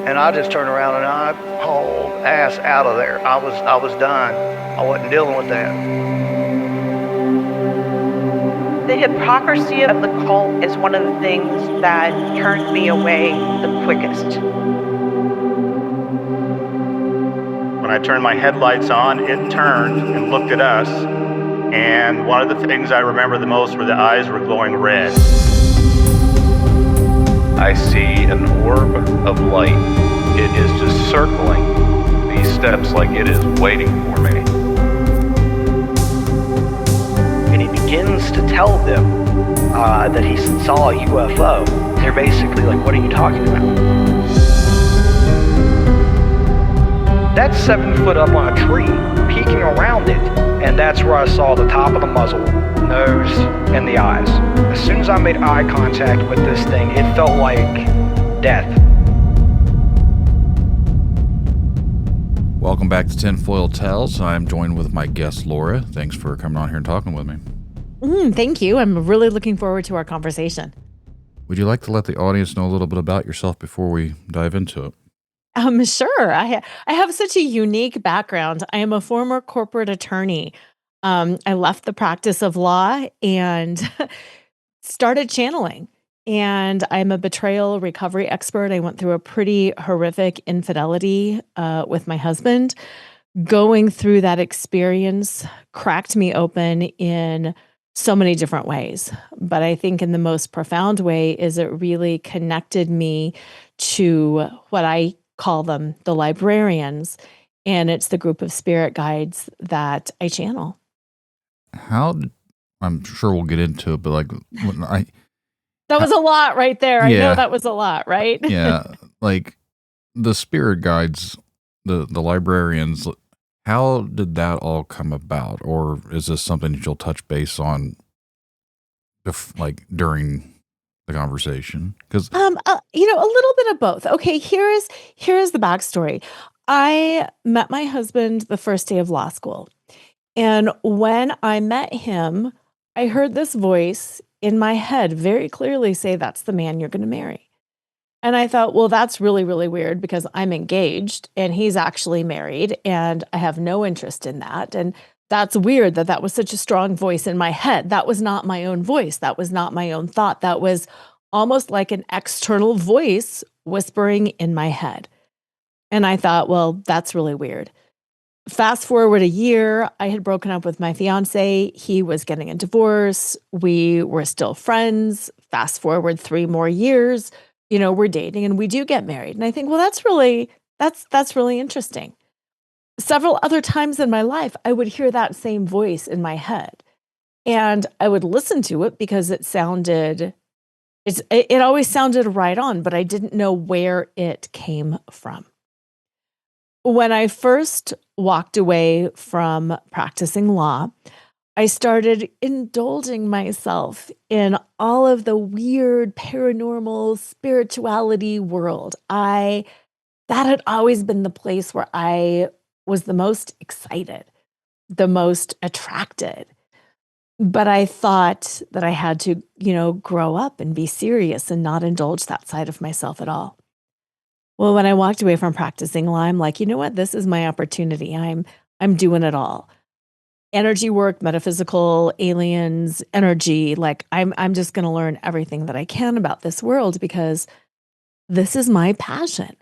And I just turned around and I hauled ass out of there. I was done. I wasn't dealing with that. The hypocrisy of the cult is one of the things that turned me away the quickest. When I turned my headlights on, it turned and looked at us, and one of the things I remember the most were the eyes were glowing red. I see an orb of light. It is just circling these steps like it is waiting for me. And he begins to tell them that he saw a UFO. They're basically like, what are you talking about? That's 7 foot up on a tree, peeking around it, and that's where I saw the top of the muzzle, nose, and the eyes. As soon as I made eye contact with this thing, it felt like death. Welcome back to Tinfoil Tales. I'm joined with my guest, Lora. Thanks for coming on here and talking with me. Thank you. I'm really looking forward to our conversation. Would you like to let the audience know a little bit about yourself before we dive into it? Sure. I have such a unique background. I am a former corporate attorney. I left the practice of law and started channeling. And I'm a betrayal recovery expert. I went through a pretty horrific infidelity with my husband. Going through that experience cracked me open in so many different ways. But I think in the most profound way is it really connected me to what I call them the Librarians. And it's the group of spirit guides that I channel. I'm sure we'll get into it, but like when that was a lot right there. Yeah. I know that was a lot, right? Yeah, like the spirit guides, the Librarians, how did that all come about? Or is this something that you'll touch base on during the conversation? Because a little bit of both. Okay, here is the backstory. I met my husband the first day of law school. And when I met him, I heard this voice in my head very clearly say, that's the man you're going to marry. And I thought, well, that's really, really weird because I'm engaged and he's actually married and I have no interest in that. And that's weird that was such a strong voice in my head. That was not my own voice. That was not my own thought. That was almost like an external voice whispering in my head. And I thought, well, that's really weird. Fast forward a year, I had broken up with my fiance. He was getting a divorce. We were still friends. Fast forward 3 more years, we're dating and we do get married. And I think, well, that's really interesting. Several other times in my life, I would hear that same voice in my head and I would listen to it because it always sounded right on, but I didn't know where it came from. When I first walked away from practicing law, I started indulging myself in all of the weird paranormal spirituality world. That had always been the place where I was the most excited, the most attracted. But I thought that I had to, grow up and be serious and not indulge that side of myself at all. Well, when I walked away from practicing law, I'm like, you know what? This is my opportunity. I'm doing it all. Energy work, metaphysical, aliens, energy. Like I'm just going to learn everything that I can about this world because this is my passion.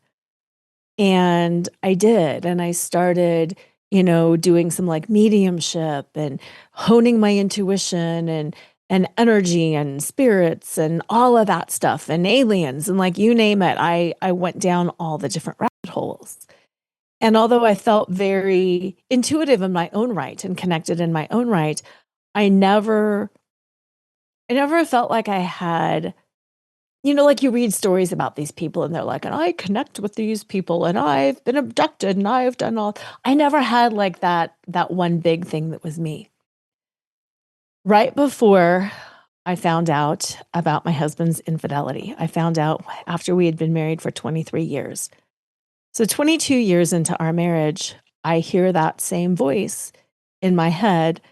And I did. And I started, doing some like mediumship and honing my intuition and energy and spirits and all of that stuff and aliens and like you name it. I went down all the different rabbit holes. And although I felt very intuitive in my own right and connected in my own right, I never felt like I had, like you read stories about these people and they're like, and I connect with these people and I've been abducted and I've done all. I never had like that one big thing that was me. Right before I found out about my husband's infidelity, I found out after we had been married for 23 years. So 22 years into our marriage, I hear that same voice in my head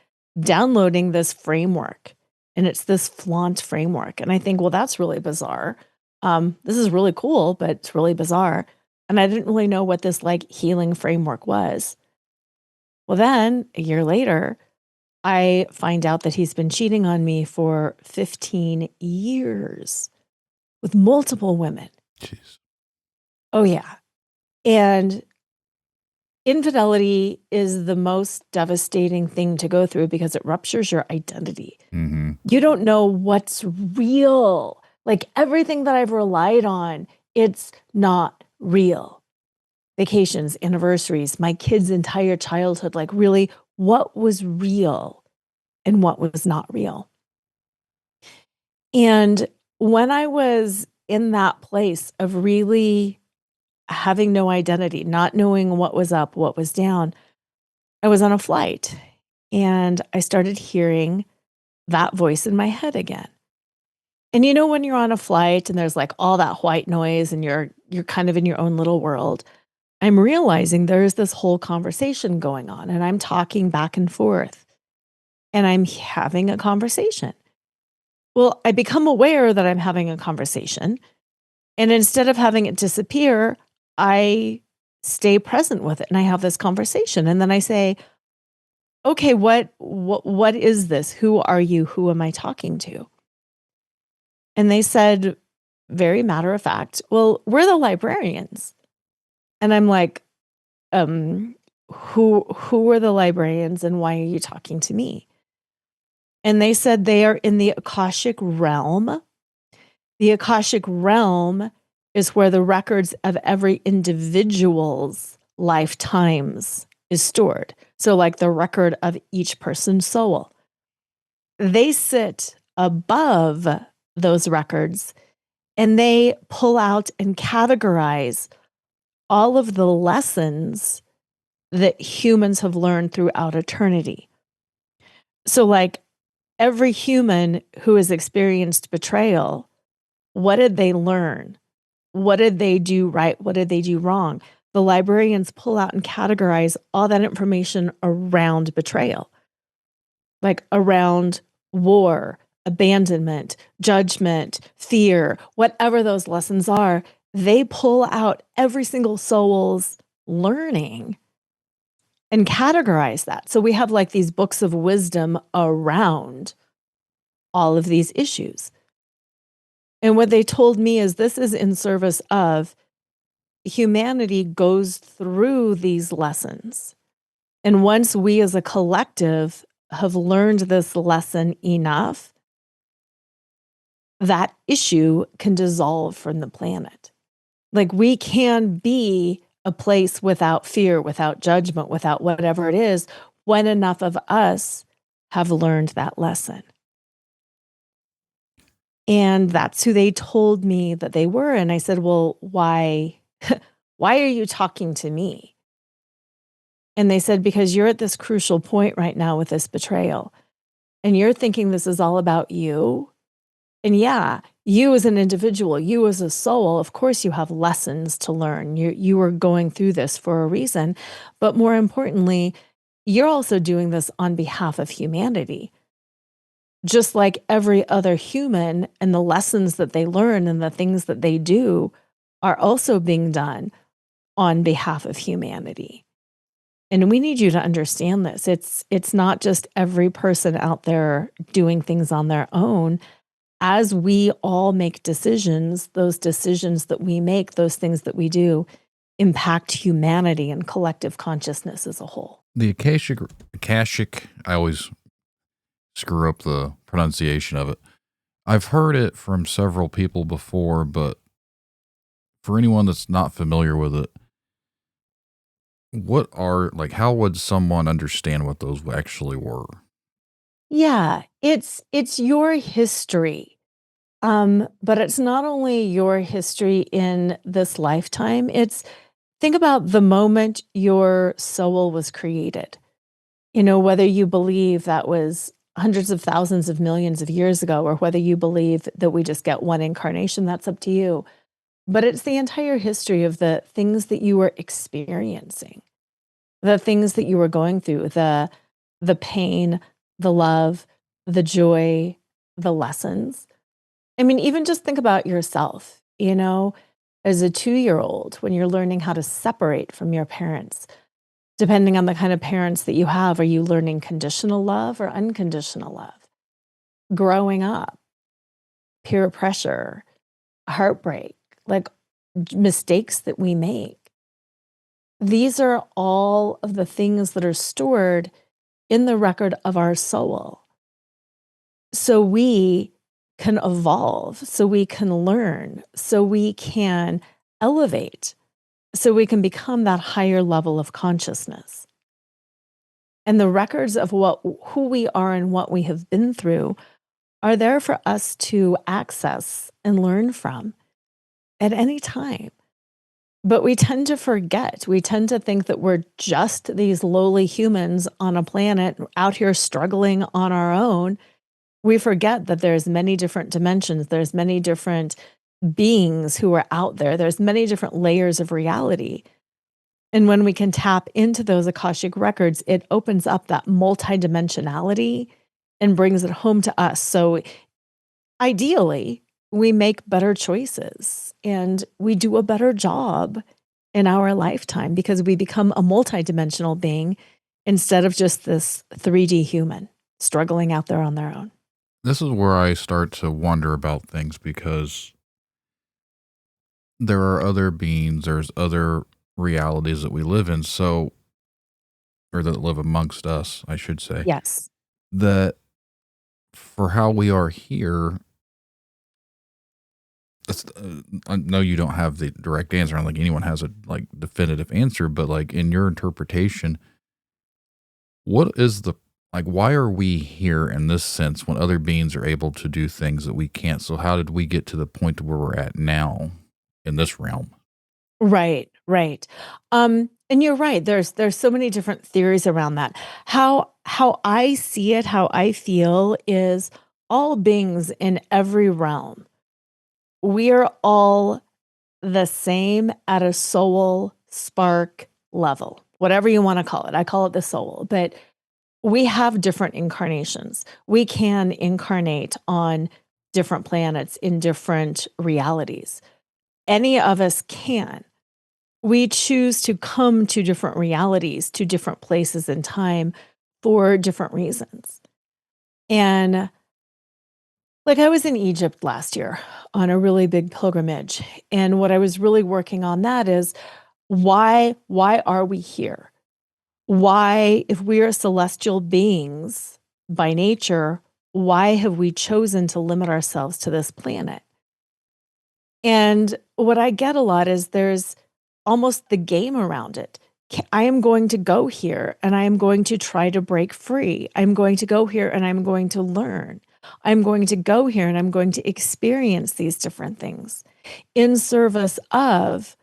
downloading this framework. And it's this flaunt framework. And I think, well, that's really bizarre. This is really cool, but it's really bizarre. And I didn't really know what this like healing framework was. Well, then a year later, I find out that he's been cheating on me for 15 years with multiple women. Jeez. Oh, yeah. And infidelity is the most devastating thing to go through because it ruptures your identity. Mm-hmm. You don't know what's real. Like everything that I've relied on, it's not real. Vacations, anniversaries, my kids' entire childhood, like really what was real and what was not real. And when I was in that place of really having no identity, not knowing what was up, what was down, I was on a flight and I started hearing that voice in my head again. And you know, when you're on a flight and there's like all that white noise and you're kind of in your own little world, I'm realizing there's this whole conversation going on and I'm talking back and forth and I'm having a conversation. Well, I become aware that I'm having a conversation. And instead of having it disappear, I stay present with it and I have this conversation. And then I say, okay, what is this? Who are you? Who am I talking to? And they said, very matter of fact, well, we're the librarians. And I'm like, who are the librarians and why are you talking to me? And they said they are in the Akashic realm. The Akashic realm is where the records of every individual's lifetimes is stored. So like the record of each person's soul. They sit above those records and they pull out and categorize all of the lessons that humans have learned throughout eternity. So like every human who has experienced betrayal, what did they learn? What did they do right? What did they do wrong? The librarians pull out and categorize all that information around betrayal, like around war, abandonment, judgment, fear, whatever those lessons are. They pull out every single soul's learning and categorize that. So we have like these books of wisdom around all of these issues. And what they told me is this is in service of humanity goes through these lessons. And once we as a collective have learned this lesson enough, that issue can dissolve from the planet. Like we can be a place without fear, without judgment, without whatever it is, when enough of us have learned that lesson. And that's who they told me that they were. And I said, well, why are you talking to me? And they said, because you're at this crucial point right now with this betrayal. And you're thinking this is all about you. And yeah, you as an individual, you as a soul, of course you have lessons to learn. You are going through this for a reason. But more importantly, you're also doing this on behalf of humanity. Just like every other human, and the lessons that they learn and the things that they do are also being done on behalf of humanity. And we need you to understand this. It's not just every person out there doing things on their own. As we all make decisions, those decisions that we make, those things that we do, impact humanity and collective consciousness as a whole. The Akashic, I always screw up the pronunciation of it. I've heard it from several people before, but for anyone that's not familiar with it, how would someone understand what those actually were? Yeah, it's your history. But it's not only your history in this lifetime. Think about the moment your soul was created. You know, whether you believe that was hundreds of thousands of millions of years ago, or whether you believe that we just get one incarnation, that's up to you. But it's the entire history of the things that you were experiencing, the things that you were going through, the pain, the love, the joy, the lessons. I mean, even just think about yourself, you know, as a 2-year-old when you're learning how to separate from your parents. Depending on the kind of parents that you have, are you learning conditional love or unconditional love? Growing up, peer pressure, heartbreak, like mistakes that we make. These are all of the things that are stored in the record of our soul. So we can evolve, so we can learn, so we can elevate, so we can become that higher level of consciousness. And the records of who we are and what we have been through are there for us to access and learn from at any time. But we tend to forget. We tend to think that we're just these lowly humans on a planet out here struggling on our own. We forget that there's many different dimensions. There's many different beings who are out there. There's many different layers of reality. And when we can tap into those Akashic records, it opens up that multidimensionality and brings it home to us. So ideally, we make better choices and we do a better job in our lifetime because we become a multidimensional being instead of just this 3D human struggling out there on their own. This is where I start to wonder about things because there are other beings, there's other realities that we live in, so, or that live amongst us, I should say. Yes. That for how we are here, I know you don't have the direct answer. I don't think anyone has a like definitive answer, but like in your interpretation, what is the like? Why are we here in this sense when other beings are able to do things that we can't? So how did we get to the point where we're at now in this realm? Right, right. And you're right. There's so many different theories around that. How I see it, how I feel is all beings in every realm. We are all the same at a soul spark level, whatever you want to call it. I call it the soul, but we have different incarnations. We can incarnate on different planets in different realities. Any of us can. We choose to come to different realities, to different places in time for different reasons. And like I was in Egypt last year on a really big pilgrimage. And what I was really working on that is why are we here? Why, if we are celestial beings by nature, why have we chosen to limit ourselves to this planet? And what I get a lot is there's almost the game around it. I am going to go here and I am going to try to break free. I'm going to go here and I'm going to learn. I'm going to go here and I'm going to experience these different things in service of,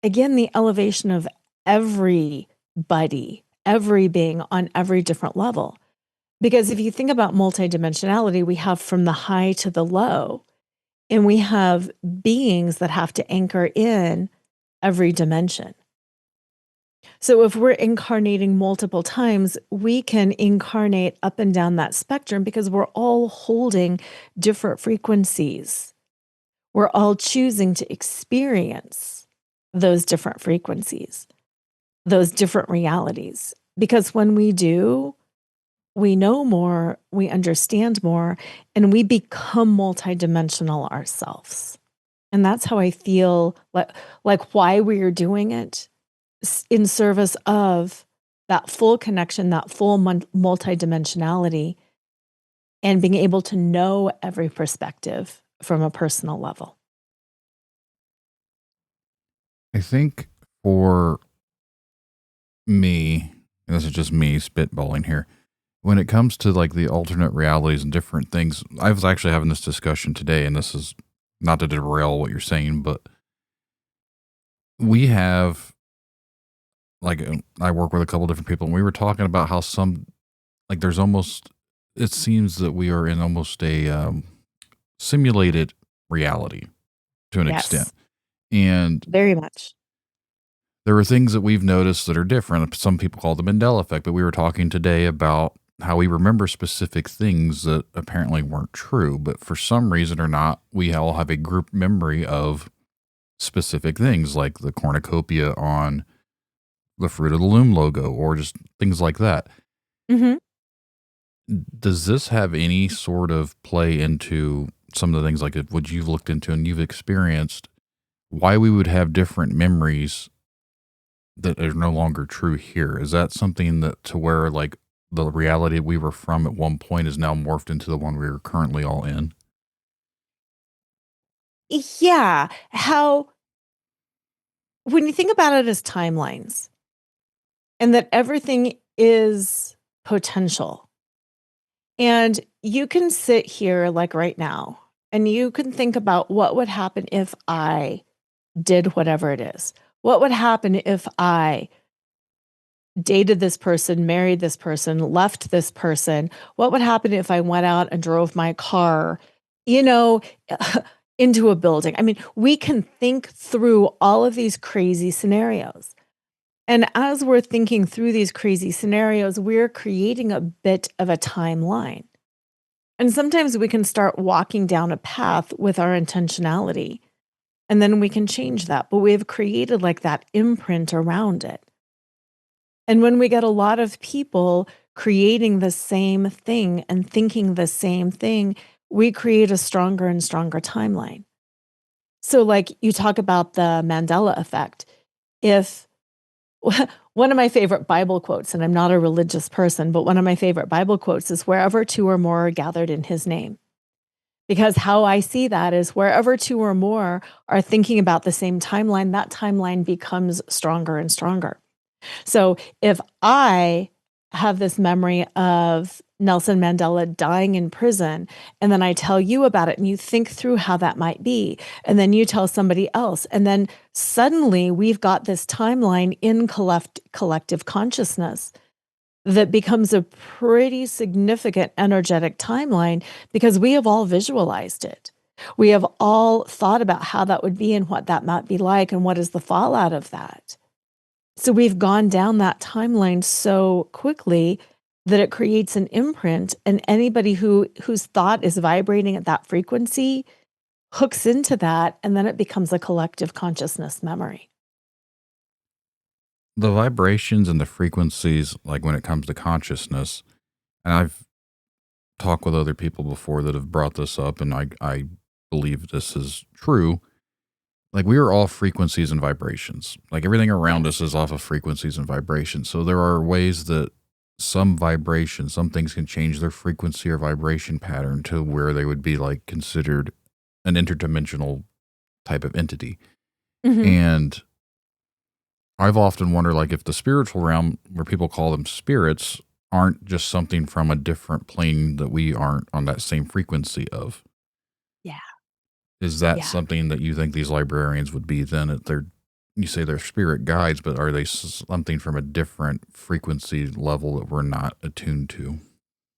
again, the elevation of everybody, every being on every different level. Because if you think about multidimensionality, we have from the high to the low, and we have beings that have to anchor in every dimension. So if we're incarnating multiple times, we can incarnate up and down that spectrum because we're all holding different frequencies. We're all choosing to experience those different frequencies, those different realities. Because when we do, we know more, we understand more, and we become multidimensional ourselves. And that's how I feel like why we are doing it in service of that full connection, that full multidimensionality, and being able to know every perspective from a personal level. I think for me, and this is just me spitballing here, when it comes to like the alternate realities and different things, I was actually having this discussion today, and this is not to derail what you're saying, but we have, like, I work with a couple different people, and we were talking about how there's almost, it seems that we are in almost a simulated reality to an extent. And Very much. there are things that we've noticed that are different. Some people call the Mandela effect, but we were talking today about how we remember specific things that apparently weren't true, but for some reason or not, we all have a group memory of specific things like the cornucopia on the Fruit of the Loom logo or just things like that. Hmm. Does this have any sort of play into some of the things like what you've looked into and you've experienced, why we would have different memories that are no longer true here? Is that something that to where like the reality we were from at one point is now morphed into the one we are currently all in? Yeah. How, when you think about it as timelines and that everything is potential, and you can sit here like right now and you can think about what would happen if I did whatever it is. What would happen if I dated this person, married this person, left this person? What would happen if I went out and drove my car, you know, into a building? I mean, we can think through all of these crazy scenarios. And as we're thinking through these crazy scenarios, we're creating a bit of a timeline. And sometimes we can start walking down a path with our intentionality, and then we can change that. But we've created like that imprint around it. And when we get a lot of people creating the same thing and thinking the same thing, we create a stronger and stronger timeline. So, like you talk about the Mandela effect. If one of my favorite Bible quotes, and I'm not a religious person, but one of my favorite Bible quotes is wherever two or more are gathered in his name. Because how I see that is wherever two or more are thinking about the same timeline, that timeline becomes stronger and stronger. So if I have this memory of Nelson Mandela dying in prison, and then I tell you about it and you think through how that might be, and then you tell somebody else, and then suddenly we've got this timeline in collective consciousness that becomes a pretty significant energetic timeline because we have all visualized it. We have all thought about how that would be and what that might be like and what is the fallout of that. So we've gone down that timeline so quickly that it creates an imprint, and anybody whose thought is vibrating at that frequency hooks into that, and then it becomes a collective consciousness memory. The vibrations and the frequencies, like when it comes to consciousness, and I've talked with other people before that have brought this up, and I believe this is true. Like we are all frequencies and vibrations. Like everything around us is off of frequencies and vibrations. So there are ways that some vibrations, some things can change their frequency or vibration pattern to where they would be like considered an interdimensional type of entity. Mhm. And I've often wondered like if the spiritual realm, where people call them spirits, aren't just something from a different plane that we aren't on that same frequency of. Yeah. Is that Yeah. something that you think these librarians would be then at their, you say they're spirit guides, but are they something from a different frequency level that we're not attuned to?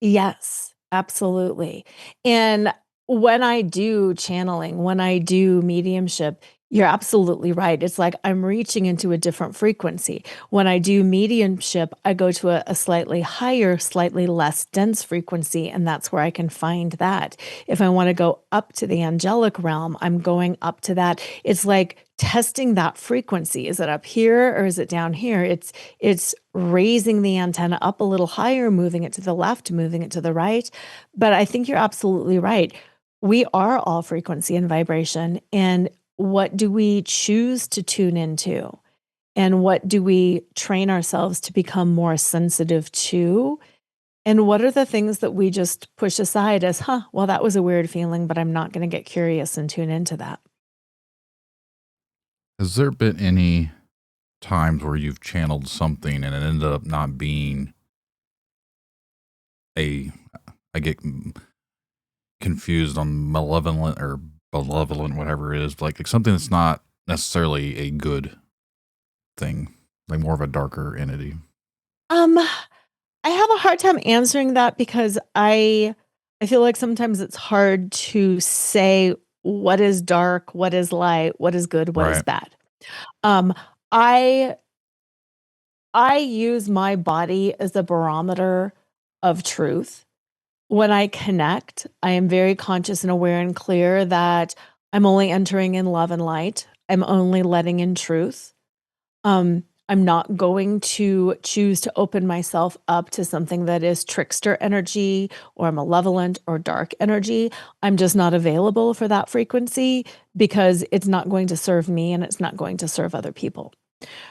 Yes, absolutely. And when I do channeling, when I do mediumship, you're absolutely right. It's like I'm reaching into a different frequency. When I do mediumship, I go to a slightly higher, slightly less dense frequency, and that's where I can find that. If I want to go up to the angelic realm, I'm going up to that. It's like testing that frequency. Is it up here or is it down here? It's raising the antenna up a little higher, moving it to the left, moving it to the right. But I think you're absolutely right. We are all frequency and vibration. And what do we choose to tune into? And what do we train ourselves to become more sensitive to? And what are the things that we just push aside as, well, that was a weird feeling, but I'm not going to get curious and tune into that? Has there been any times where you've channeled something and it ended up not being a, I get confused on malevolent or benevolent, whatever it is, like something that's not necessarily a good thing, like more of a darker entity? Um, I have a hard time answering that because I feel like sometimes it's hard to say what is dark, what is light, what is good, what is Right. bad. Um, I I use my body as a barometer of truth. When I connect, I am very conscious and aware and clear that I'm only entering in love and light. I'm only letting in truth. I'm not going to choose to open myself up to something that is trickster energy or malevolent or dark energy. I'm just not available for that frequency because it's not going to serve me and it's not going to serve other people.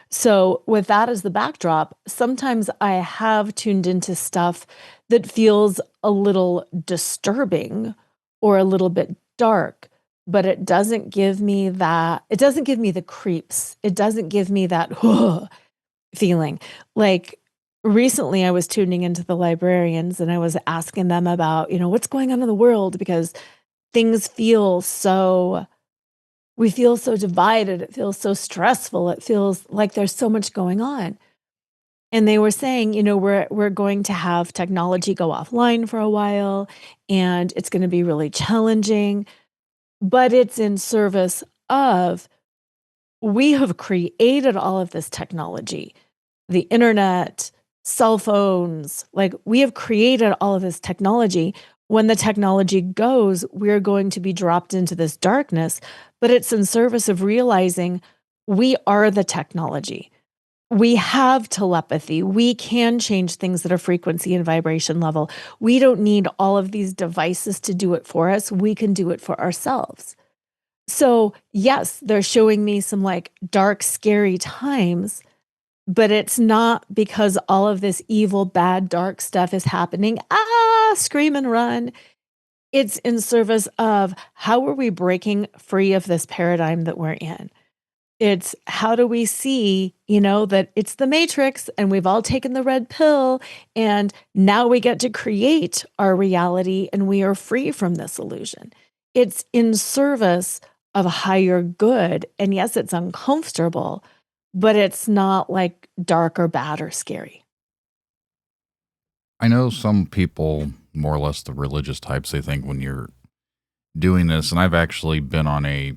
So, with that as the backdrop, sometimes I have tuned into stuff that feels a little disturbing or a little bit dark, but it doesn't give me the creeps. It doesn't give me that feeling. Like recently, I was tuning into the Librarians and I was asking them about, what's going on in the world because things we feel so divided. It feels so stressful. It feels like there's so much going on. And they were saying, we're going to have technology go offline for a while and it's going to be really challenging, but it's in service of we have created all of this technology, the internet, cell phones, like we have created all of this technology. When the technology goes, we're going to be dropped into this darkness, but it's in service of realizing we are the technology. We have telepathy. We can change things at a frequency and vibration level. We don't need all of these devices to do it for us. We can do it for ourselves. So, yes, they're showing me some like dark, scary times, but it's not because all of this evil, bad, dark stuff is happening. Scream and run. It's in service of how are we breaking free of this paradigm that we're in? It's how do we see, that it's the matrix and we've all taken the red pill and now we get to create our reality and we are free from this illusion. It's in service of a higher good. And yes, it's uncomfortable, but it's not like dark or bad or scary. I know some people, more or less the religious types, they think when you're doing this, and I've actually been I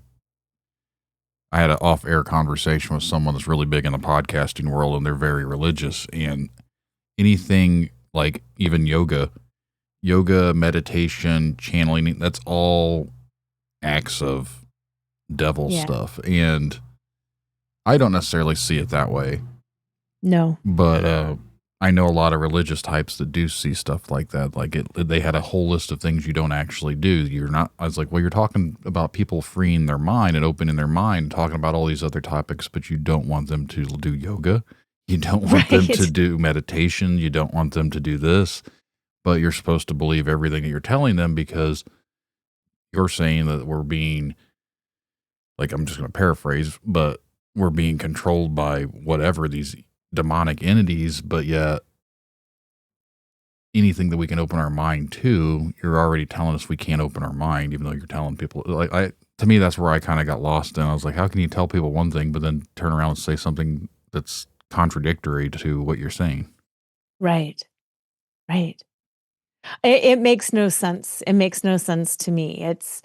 had an off-air conversation with someone that's really big in the podcasting world, and they're very religious, and anything like even yoga, meditation, channeling, that's all acts of devil stuff. And I don't necessarily see it that way. No. But I know a lot of religious types that do see stuff like that. Like they had a whole list of things you don't actually do. I was like, well, you're talking about people freeing their mind and opening their mind, talking about all these other topics, but you don't want them to do yoga. You don't want them to do meditation. You don't want them to do this, but you're supposed to believe everything that you're telling them because you're saying that we're being, like, I'm just going to paraphrase, but we're being controlled by whatever these demonic entities, but yet anything that we can open our mind to, you're already telling us we can't open our mind, even though you're telling people. To me, that's where I kind of got lost in. I was like, how can you tell people one thing, but then turn around and say something that's contradictory to what you're saying? Right. It makes no sense. It makes no sense to me. It's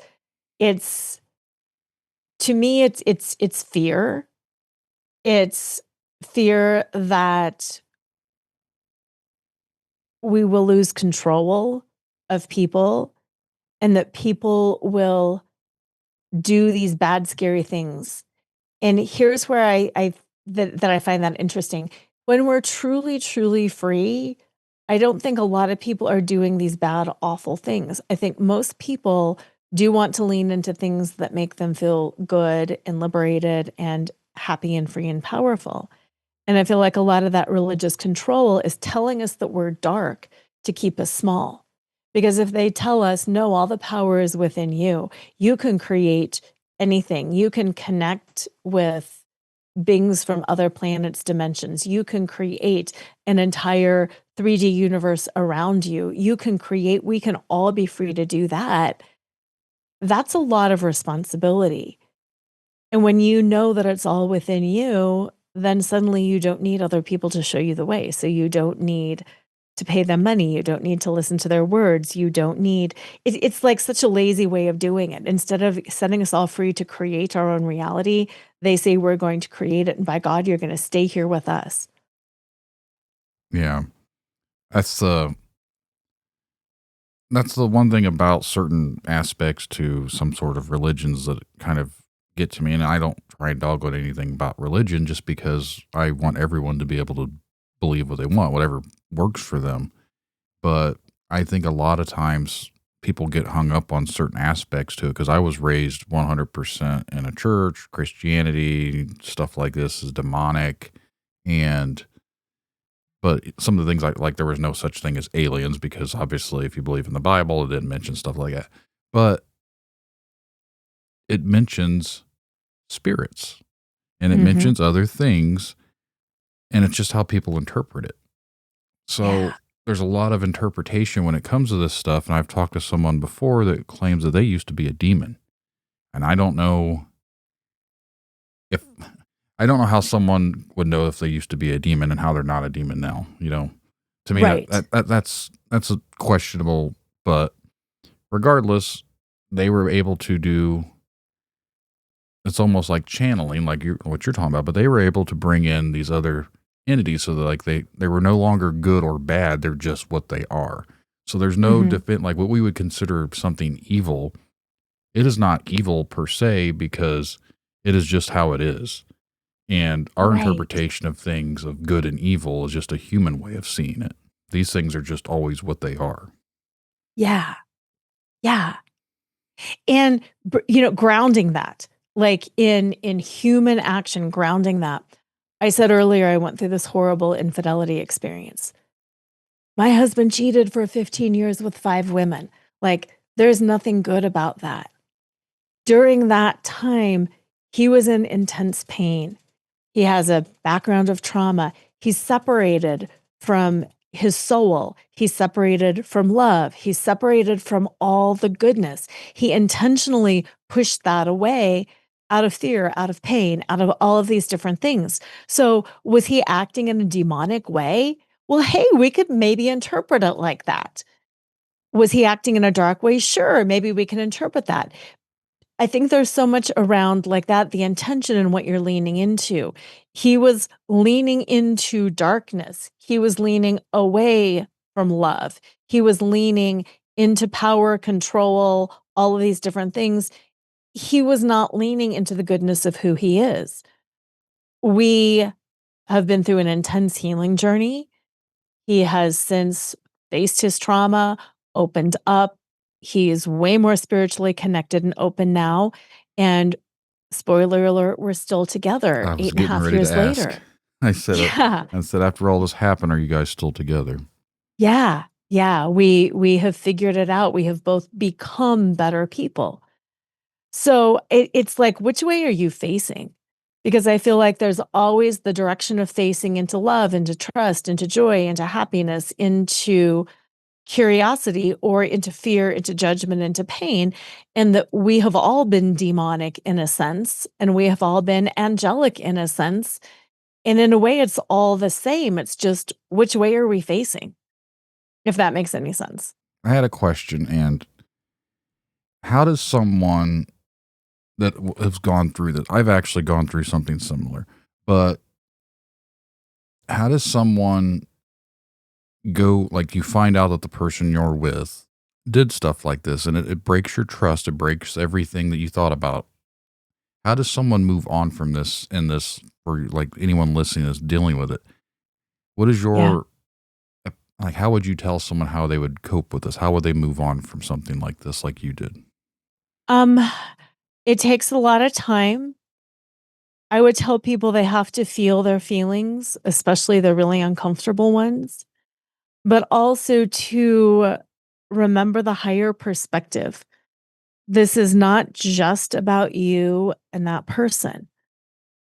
to me, it's fear. It's fear that we will lose control of people and that people will do these bad, scary things. And here's where I find that interesting. When we're truly, truly free, I don't think a lot of people are doing these bad, awful things. I think most people do want to lean into things that make them feel good and liberated and happy and free and powerful. And I feel like a lot of that religious control is telling us that we're dark to keep us small. Because if they tell us, no, all the power is within you, you can create anything, you can connect with beings from other planets, dimensions, you can create an entire 3D universe around you, we can all be free to do that. That's a lot of responsibility. And when you know that it's all within you, then suddenly you don't need other people to show you the way. So you don't need to pay them money. You don't need to listen to their words. You don't need, it's like such a lazy way of doing it. Instead of setting us all free to create our own reality, they say we're going to create it. And by God, you're going to stay here with us. Yeah. That's the one thing about certain aspects to some sort of religions that kind of get to me. And I don't try and dogwood anything about religion just because I want everyone to be able to believe what they want, whatever works for them. But I think a lot of times people get hung up on certain aspects to it because I was raised 100% in a church, Christianity, stuff like this is demonic. But some of the things like there was no such thing as aliens because obviously if you believe in the Bible, it didn't mention stuff like that. But it mentions spirits and it Mhm. mentions other things, and it's just how people interpret it. So Yeah. there's a lot of interpretation when it comes to this stuff. And I've talked to someone before that claims that they used to be a demon. And I don't know if how someone would know if they used to be a demon and how they're not a demon now. To me, Right. that's a questionable, but regardless, they were able to do, it's almost like channeling, like what you're talking about, but they were able to bring in these other entities so that like they were no longer good or bad. They're just what they are. So there's no Mhm. like what we would consider something evil. It is not evil per se because it is just how it is. And our Right. interpretation of things of good and evil is just a human way of seeing it. These things are just always what they are. Yeah. Yeah. And grounding that, like in human action, grounding that. I said earlier I went through this horrible infidelity experience. My husband cheated for 15 years with 5 women. Like, there's nothing good about that. During that time, he was in intense pain. He has a background of trauma. He's separated from his soul. He's separated from love. He's separated from all the goodness. He intentionally pushed that away out of fear, out of pain, out of all of these different things. So, was he acting in a demonic way? Well, hey, we could maybe interpret it like that. Was he acting in a dark way? Sure, maybe we can interpret that. I think there's so much around like that, the intention and what you're leaning into. He was leaning into darkness. He was leaning away from love. He was leaning into power, control, all of these different things. He was not leaning into the goodness of who he is. We have been through an intense healing journey. He has since faced his trauma, opened up. He is way more spiritually connected and open now. And spoiler alert, we're still together I was eight and a getting half ready to years ask. later. I said, Yeah. after all this happened, are you guys still together? Yeah. Yeah. We have figured it out. We have both become better people. So it's like, which way are you facing? Because I feel like there's always the direction of facing into love, into trust, into joy, into happiness, into curiosity, or into fear, into judgment, into pain. And that we have all been demonic in a sense, and we have all been angelic in a sense. And in a way, it's all the same. It's just which way are we facing, if that makes any sense. I had a question, and how does someone that has gone through this, I've actually gone through something similar, but how does someone go, like you find out that the person you're with did stuff like this and it breaks your trust, it breaks everything that you thought about. How does someone move on from this in this, for like anyone listening that's dealing with it? What is Yeah. your, like, how would you tell someone how they would cope with this? How would they move on from something like this, like you did? Um, it takes a lot of time. I would tell people they have to feel their feelings, especially the really uncomfortable ones, but also to remember the higher perspective. This is not just about you and that person.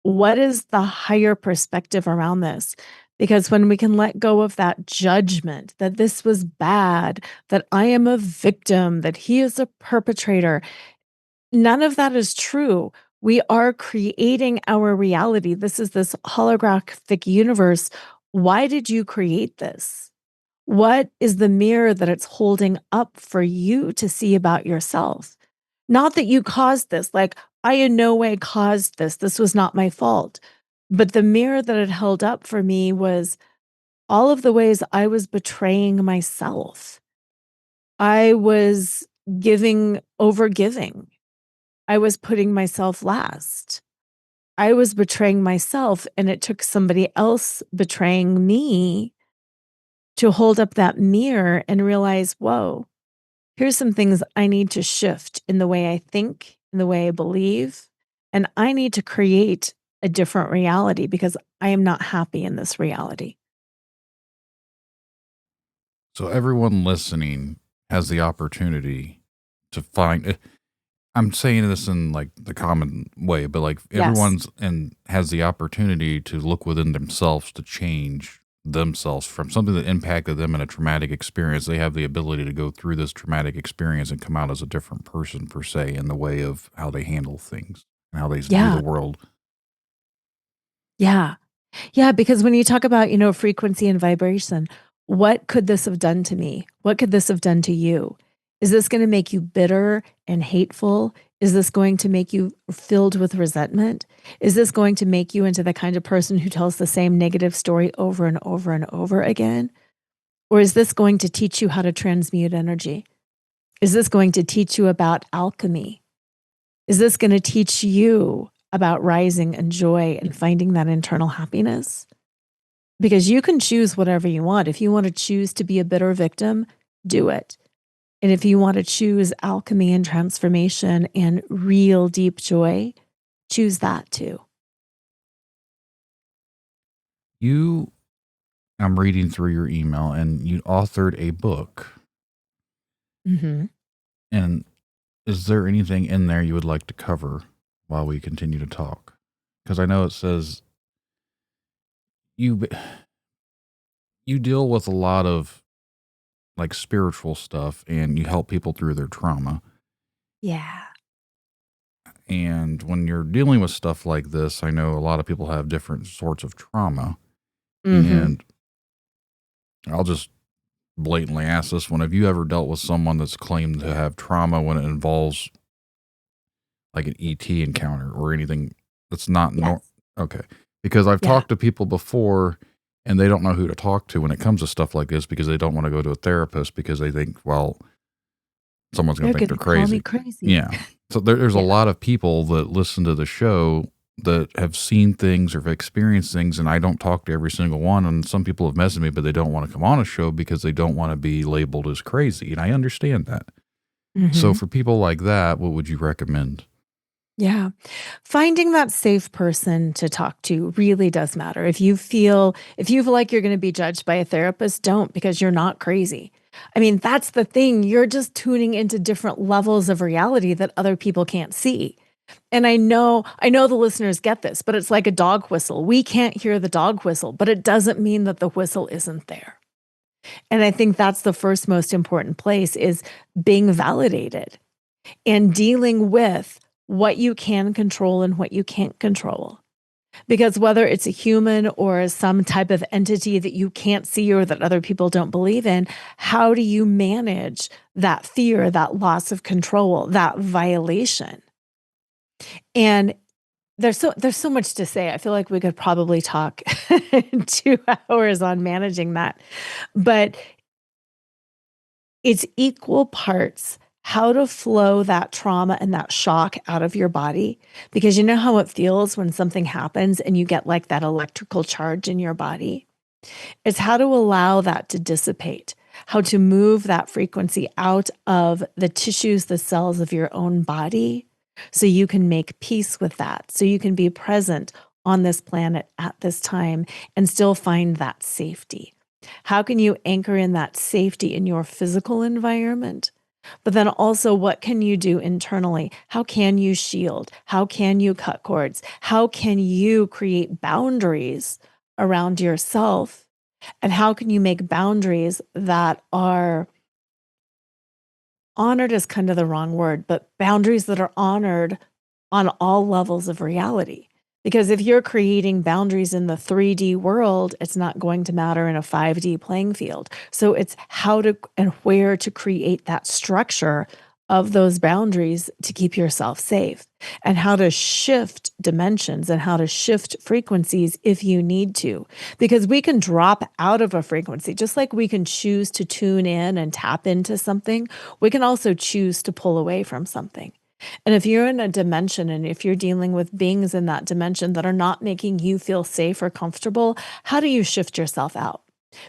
What is the higher perspective around this? Because when we can let go of that judgment that this was bad, that I am a victim, that he is a perpetrator, none of that is true. We are creating our reality. This is this holographic universe. Why did you create this? What is the mirror that it's holding up for you to see about yourself? Not that you caused this, like, I in no way caused this. This was not my fault. But the mirror that it held up for me was all of the ways I was betraying myself. I was giving over giving. I was putting myself last. I was betraying myself, and it took somebody else betraying me to hold up that mirror and realize, whoa, here's some things I need to shift in the way I think, in the way I believe, and I need to create a different reality because I am not happy in this reality. So everyone listening has the opportunity to find. I'm saying this in like the common way, but like Yes. everyone's and has the opportunity to look within themselves to change themselves from something that impacted them in a traumatic experience. They have the ability to go through this traumatic experience and come out as a different person per se in the way of how they handle things and how they view Yeah. the world. Yeah. Yeah, because when you talk about, frequency and vibration, what could this have done to me? What could this have done to you? Is this going to make you bitter and hateful? Is this going to make you filled with resentment? Is this going to make you into the kind of person who tells the same negative story over and over and over again? Or is this going to teach you how to transmute energy? Is this going to teach you about alchemy? Is this going to teach you about rising and joy and finding that internal happiness? Because you can choose whatever you want. If you want to choose to be a bitter victim, do it. And if you want to choose alchemy and transformation and real deep joy, choose that too. I'm reading through your email and you authored a book. Mm-hmm. And is there anything in there you would like to cover while we continue to talk? Because I know it says you deal with a lot of like spiritual stuff and you help people through their trauma. Yeah. And when you're dealing with stuff like this, I know a lot of people have different sorts of trauma. Mm-hmm. And I'll just blatantly ask this one. Have you ever dealt with someone that's claimed to have trauma when it involves like an ET encounter or anything that's not Yes. Okay. Because I've Yeah. talked to people before and they don't know who to talk to when it comes to stuff like this because they don't want to go to a therapist because they think, well, someone's going to think they're Call me crazy. crazy. Yeah. So there's a Yeah. lot of people that listen to the show that have seen things or have experienced things, and I don't talk to every single one. And some people have messaged me, but they don't want to come on a show because they don't want to be labeled as crazy. And I understand that. So Mm-hmm. for people like that, what would you recommend? Yeah. Finding that safe person to talk to really does matter. If you feel like you're going to be judged by a therapist, don't, because you're not crazy. I mean, that's the thing. You're just tuning into different levels of reality that other people can't see. And I know the listeners get this, but it's like a dog whistle. We can't hear the dog whistle, but it doesn't mean that the whistle isn't there. And I think that's the first most important place is being validated and dealing with what you can control and what you can't control. Because whether it's a human or some type of entity that you can't see or that other people don't believe in, how do you manage that fear, that loss of control, that violation? And there's so much to say. I feel like we could probably talk 2 hours on managing that. But it's equal parts how to flow that trauma and that shock out of your body. Because you know how it feels when something happens and you get like that electrical charge in your body? It's how to allow that to dissipate, how to move that frequency out of the tissues, the cells of your own body, so you can make peace with that, so you can be present on this planet at this time and still find that safety. How can you anchor in that safety in your physical environment? But then also, what can you do internally? How can you shield? How can you cut cords? How can you create boundaries around yourself? And how can you make boundaries that are honored is kind of the wrong word, but boundaries that are honored on all levels of reality? Because if you're creating boundaries in the 3D world, it's not going to matter in a 5D playing field. So it's how to and where to create that structure of those boundaries to keep yourself safe, and how to shift dimensions and how to shift frequencies if you need to. Because we can drop out of a frequency, just like we can choose to tune in and tap into something, we can also choose to pull away from something. And if you're in a dimension and if you're dealing with beings in that dimension that are not making you feel safe or comfortable, how do you shift yourself out?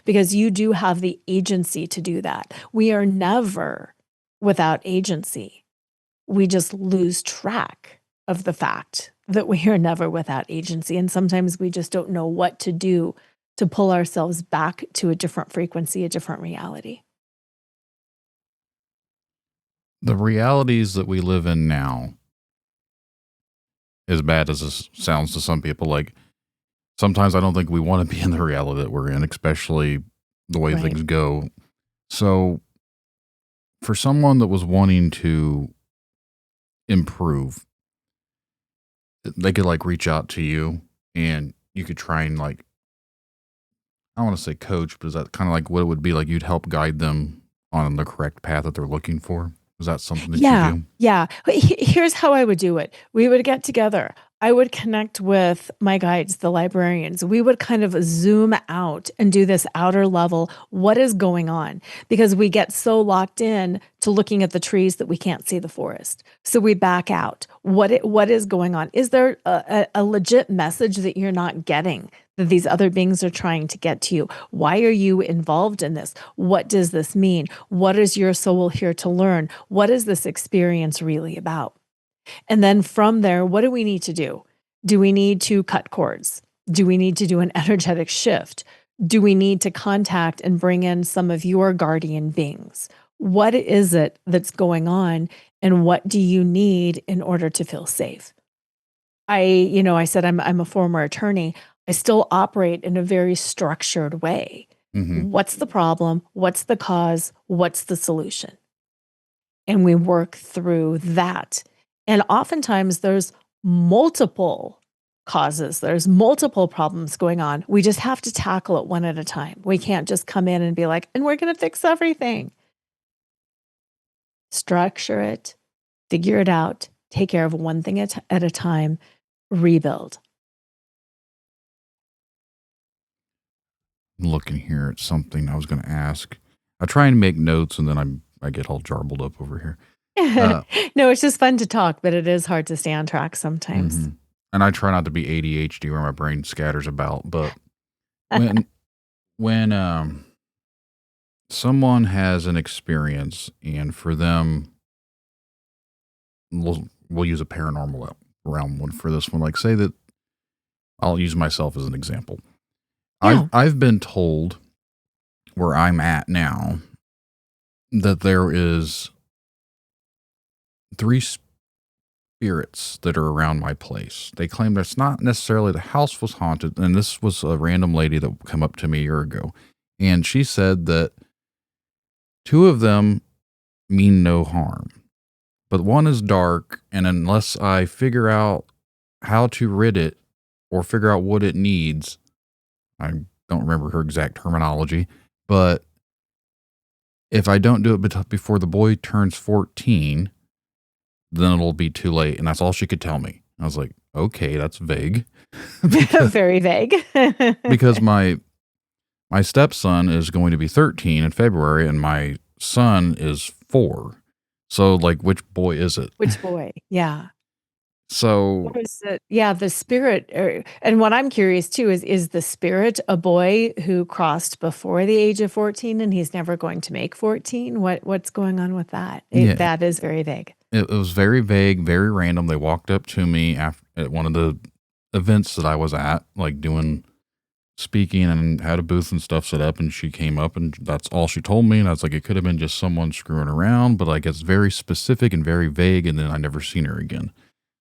Because you do have the agency to do that. We are never without agency. We just lose track of the fact that we are never without agency. And sometimes we just don't know what to do to pull ourselves back to a different frequency, a different reality. The realities that we live in now, as bad as this sounds to some people, like sometimes I don't think we want to be in the reality that we're in, especially the way Right. things go. So for someone that was wanting to improve, they could like reach out to you and you could try and like, I don't want to say coach, but is that kind of like what it would be like? You'd help guide them on the correct path that they're looking for? Is that something that you do? Yeah. Here's how I would do it. We would get together. I would connect with my guides, the librarians. We would kind of zoom out and do this outer level. What is going on? Because we get so locked in to looking at the trees that we can't see the forest. So we back out. What is going on? Is there a legit message that you're not getting, that these other beings are trying to get to you? Why are you involved in this? What does this mean? What is your soul here to learn? What is this experience really about? And then from there, what do we need to do? Do we need to cut cords? Do we need to do an energetic shift? Do we need to contact and bring in some of your guardian beings? What is it that's going on? And what do you need in order to feel safe? I said I'm a former attorney. I still operate in a very structured way. Mm-hmm. What's the problem? What's the cause? What's the solution? And we work through that. And oftentimes there's multiple causes. There's multiple problems going on. We just have to tackle it one at a time. We can't just come in and be like, and we're going to fix everything. Structure it, figure it out, take care of one thing at a time, rebuild. I'm looking here at something I was going to ask. I try and make notes and then I get all jarbled up over here. No, it's just fun to talk, but it is hard to stay on track sometimes. Mm-hmm. And I try not to be ADHD where my brain scatters about, but when someone has an experience and for them, we'll use a paranormal realm one for this one. Like say that I'll use myself as an example. Yeah. I've been told where I'm at now that there is 3 spirits that are around my place. They claim that's not necessarily the house was haunted. And this was a random lady that come up to me a year ago. And she said that 2 of them mean no harm, but one is dark. And unless I figure out how to rid it or figure out what it needs, I don't remember her exact terminology, but if I don't do it before the boy turns 14, then it'll be too late. And that's all she could tell me. I was like, okay, that's vague. Very vague. Because my stepson is going to be 13 in February and my son is 4. So like, which boy is it? Which boy? Yeah. So Or is it, yeah, the spirit, and what I'm curious too is the spirit a boy who crossed before the age of 14 and he's never going to make 14? What's going on with that? That is very vague. It was very vague, very random. They walked up to me at one of the events that I was at, like doing speaking and had a booth and stuff set up, and she came up and that's all she told me. And I was like, it could have been just someone screwing around, but like it's very specific and very vague. And then I never seen her again.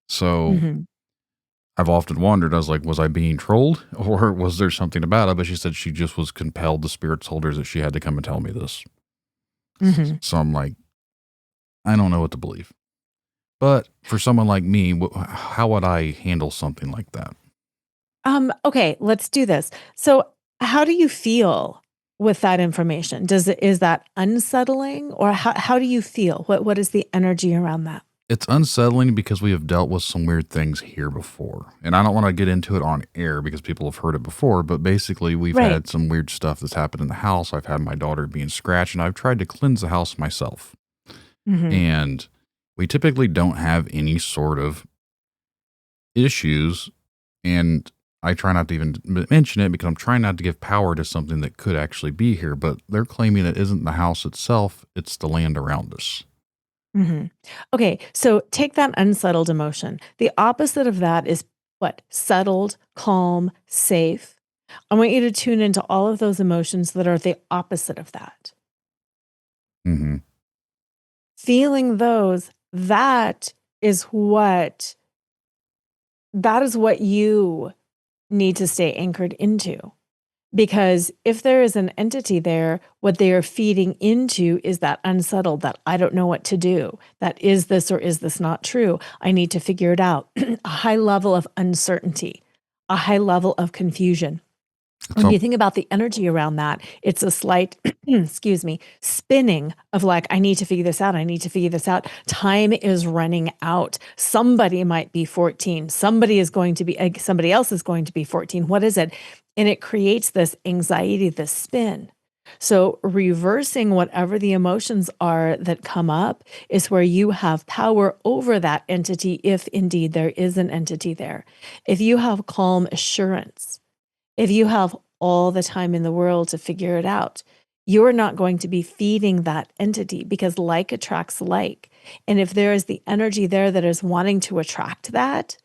So I've often wondered, I was like, was I being trolled or was there something about it? But she said she just was compelled. The spirit told her that she had to come and tell me this. So I'm like, I don't know what to believe. But for someone like me, how would I handle something like that? Okay, let's do this. So how do you feel with that information? Is that unsettling, or how do you feel? What is the energy around that? It's unsettling because we have dealt with some weird things here before. And I don't want to get into it on air because people have heard it before, but basically we've had some weird stuff that's happened in the house. I've had my daughter being scratched and I've tried to cleanse the house myself. And we typically don't have any sort of issues. And I try not to even mention it because I'm trying not to give power to something that could actually be here. But they're claiming it isn't the house itself, it's the land around us. Mhm. Okay, so take that unsettled emotion. The opposite of that is what? Settled, calm, safe. I want you to tune into all of those emotions that are the opposite of that. Mm-hmm. Feeling those, that is what you need to stay anchored into. Because if there is an entity there, what they are feeding into is that unsettled, that I don't know what to do. That is this or is this not true? I need to figure it out. A high level of uncertainty, a high level of confusion. When you think about the energy around that, it's a slight, excuse me, spinning of like, I need to figure this out. I need to figure this out. Time is running out. Somebody might be 14. Somebody else is going to be 14. What is it? And it creates this anxiety, this spin. So reversing whatever the emotions are that come up is where you have power over that entity, if indeed there is an entity there. If you have calm assurance, if you have all the time in the world to figure it out, you're not going to be feeding that entity, because like attracts like. And if there is the energy there that is wanting to attract that,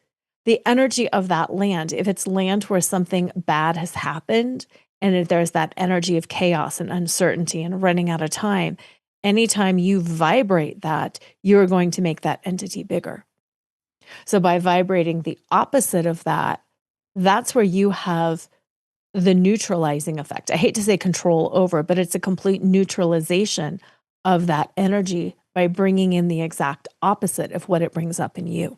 the energy of that land, if it's land where something bad has happened, and if there's that energy of chaos and uncertainty and running out of time, anytime you vibrate that, you're going to make that entity bigger. So by vibrating the opposite of that, that's where you have the neutralizing effect. I hate to say control over, but it's a complete neutralization of that energy by bringing in the exact opposite of what it brings up in you.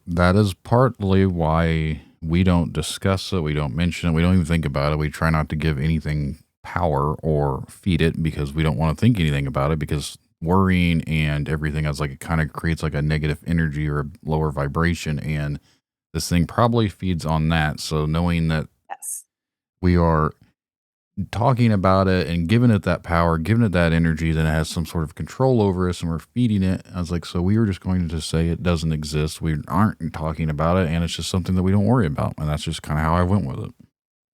That is partly why we don't discuss it. We don't mention it. We don't even think about it. We try not to give anything power or feed it because we don't want to think anything about it, because worrying and everything else, like, it kind of creates like a negative energy or a lower vibration. And this thing probably feeds on that. So knowing that Yes. we are talking about it and giving it that power, giving it that energy, that it has some sort of control over us, and we're feeding it. I was like, so we were just going to say it doesn't exist. We aren't talking about it, and it's just something that we don't worry about. And that's just kind of how I went with it.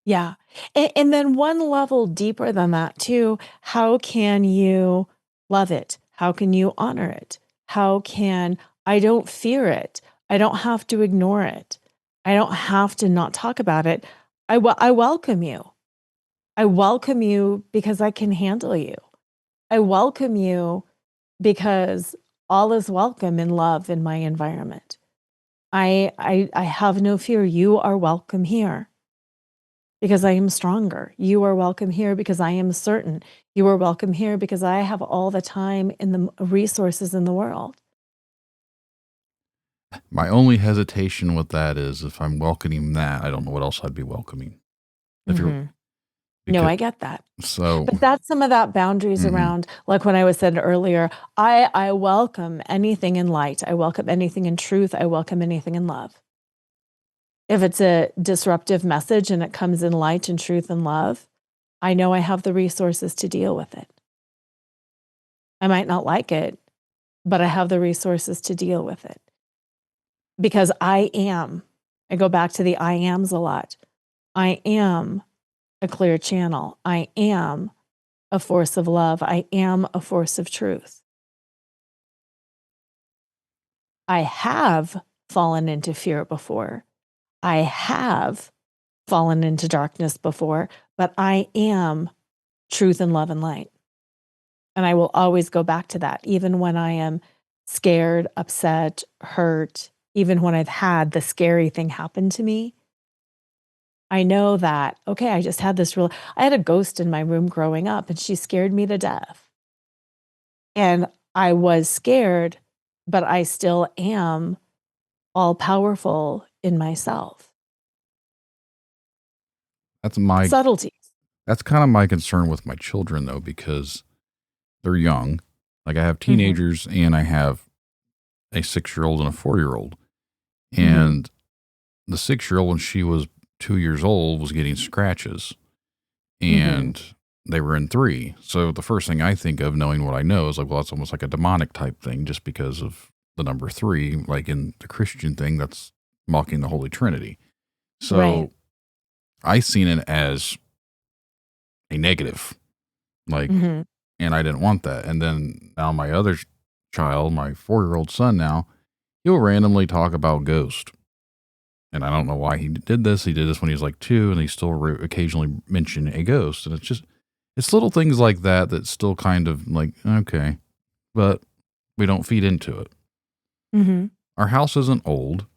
Yeah. And then one level deeper than that too, how can you love it? How can you honor it? I don't fear it. I don't have to ignore it. I don't have to not talk about it. I welcome you. I welcome you because I can handle you. I welcome you because all is welcome in love in my environment. I have no fear. You are welcome here because I am stronger. You are welcome here because I am certain. You are welcome here because I have all the time and the resources in the world. My only hesitation with that is if I'm welcoming that, I don't know what else I'd be welcoming. If you're, Mhm. No, I get that. so But that's some of that boundaries Mhm. around, like when I was said earlier, I welcome anything in light. I welcome anything in truth. I welcome anything in love. If it's a disruptive message and it comes in light and truth and love, I know I have the resources to deal with it. I might not like it, but I have the resources to deal with it. Because I go back to the I ams a lot. I am a clear channel. I am a force of love. I am a force of truth. I have fallen into fear before. I have fallen into darkness before, but I am truth and love and light. And I will always go back to that, even when I am scared, upset, hurt, even when I've had the scary thing happen to me. I know that, okay, I had a ghost in my room growing up, and she scared me to death. And I was scared, but I still am all powerful in myself. that's my Subtleties. that's kind of my concern with my children, though, because they're young. Like, I have Mm-hmm. teenagers and I have a 6-year-old and a 4-year-old. And the 6-year-old, when she was 2 years old, was getting scratches. And they were in 3. So the first thing I think of, knowing what I know, is like, well, that's almost like a demonic type thing, just because of the number 3. Like in the Christian thing, that's mocking the Holy Trinity. So Right. I seen it as a negative, like, hmm and I didn't want that. And then now my other child, my 4-year-old son now, he'll randomly talk about ghost. And I don't know why he did this. He did this when he was like 2, and he still occasionally mention a ghost. And it's little things like that that still kind of like, okay, but we don't feed into it. hmm Our house isn't old.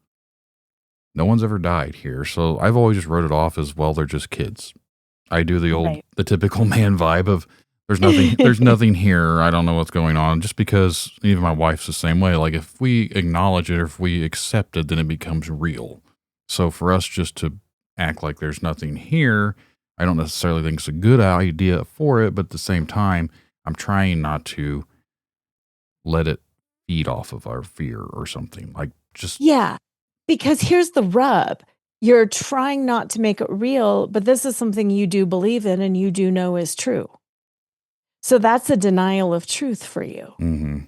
No one's ever died here. So I've always just wrote it off as, well, they're just kids. I do Right. the typical man vibe of, there's nothing here. I don't know what's going on. Just because even my wife's the same way. Like, if we acknowledge it or if we accept it, then it becomes real. So for us just to act like there's nothing here, I don't necessarily think it's a good idea for it. But at the same time, I'm trying not to let it feed off of our fear or something. Like, just, Yeah. Because here's the rub. You're trying not to make it real, but this is something you do believe in and you do know is true. So that's a denial of truth for you. mm-hmm.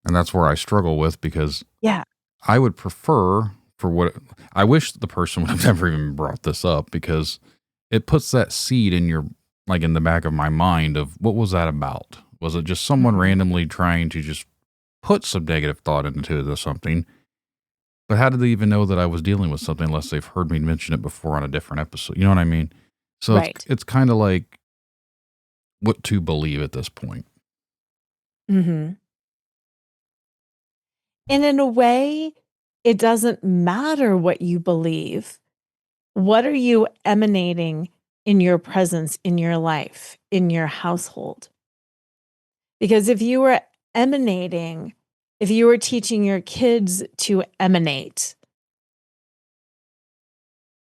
And that's where I struggle with, because Yeah. I would prefer, for what I wish the person would have never even brought this up, because it puts that seed in your, like, in the back of my mind of, what was that about? Was it just someone Mhm. randomly trying to just put some negative thought into this something? But how did they even know that I was dealing with something unless they've heard me mention it before on a different episode? You know what I mean? So Right. it's kind of like what to believe at this point. hmm And in a way, it doesn't matter what you believe. What are you emanating in your presence, in your life, in your household? Because if you were emanating, if you were teaching your kids to emanate